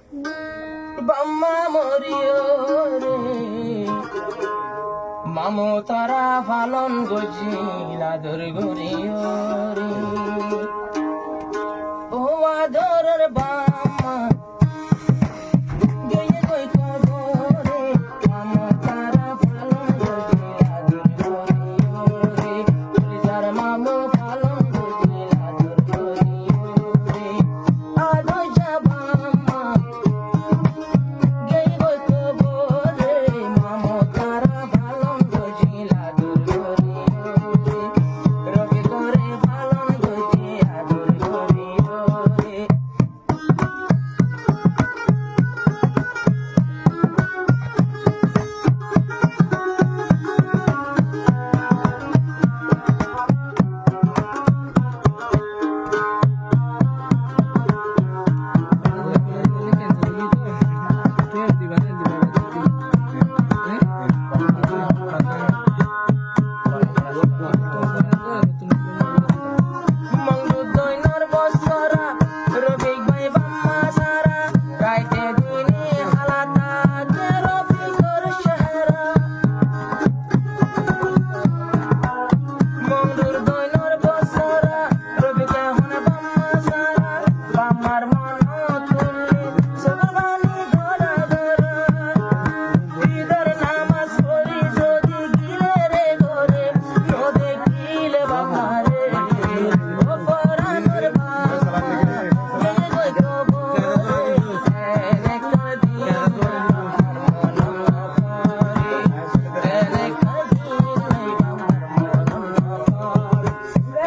বাম্মা মরিও রে মামো তারা ফালন গজিলা দর গরিও রে ও আদরের বাম্মা গয়ে গই কবরে মামো তারা ফালন গজিলা দর গরিও রে যার মামো ফালন গজিলা দর গরিও রে আদো যাবাম্মা গয়ে গই কবরে মামো তারা ফালন গজিলা দর গরিও রে রবি করে ফালন গজিলা দর গরিও রে মঙ্গলদৈনর বছরা রফিক ভাই বাম্মা সারা রাইতে দিনে হালাতা যে রফিকর শেহরা মঙ্গলদৈনর বছরা রফিক এখন বাম্মা সারা বাম্মার মন তুললে সবানি ধরা ধরা ঈদের নামাজ পড়ি যদি গিলে রে ঘরে নো দেখিলে বাবারে ও পরানোর বাবা গয়ে গই কবরে এনে কর দিন আমার মন পরে এনে কর দিন আমার মন পরে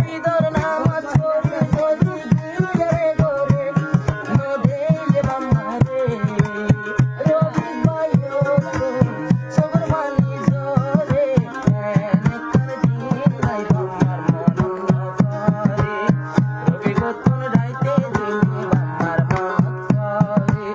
ঈদের নামাজ পড়ি যদি গিলে রে ঘরে নো দেখিলে বাবারে রফিক ভাই ও সবর মানি জোরে এনে কর দিন আমার মন পরে রফিক তোর রাইতে দিন আমার মন পরে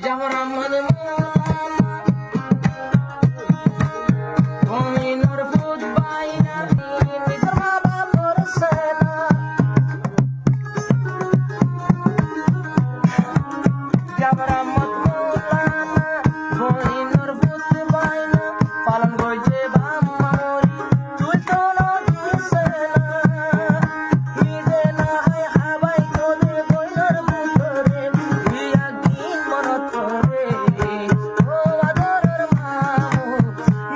জাফর আহমদ মামা কমিনর ফুট বাইনা নিজের মা বাপর সেনা জাফর আহমদ মৌলানা কমিনর ফুট বাইনা পালন করছে বাম্মা মরি তুই তো নদী সেনা নিজে না হয় হাবাই তোদের বইনর ভিতরে তুই একদিন মনত করে ও আদরের মামু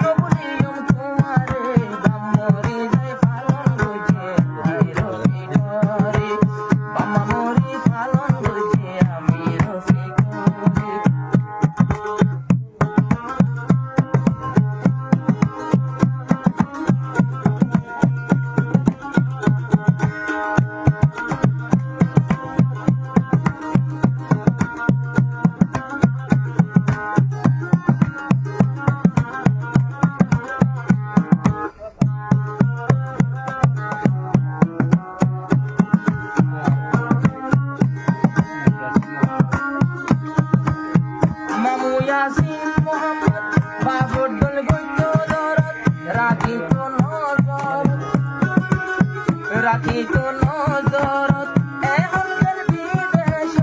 নবুলিয়ম তোমারে বাম্মরি যায় পালন বুঝে আমি রফি করে বাম্মা মরি পালন বুঝে আমি রফি করে মামু ইয়াসিন মোহাম্মদ বাবুল গইতো দরদ রাখি তো নজরত এহলের বিদেশ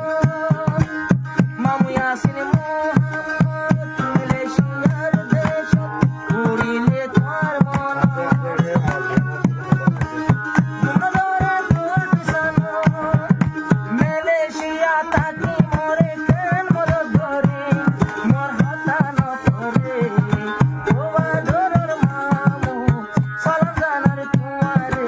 মামু ইয়াসিন মোহাম্মদ মালয়েশিয়ার দেশ উড়িলে তার মন মনরে তোর পিছানো মালয়েশিয়া তাকি মরে কেন মদত করে মোর হাতান করে ও আদরের মামু সালাম জানার তোমারে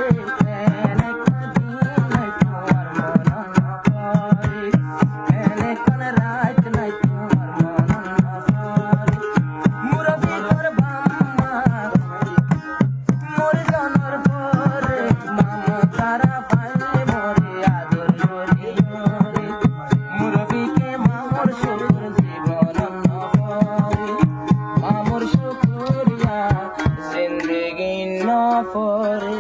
পরে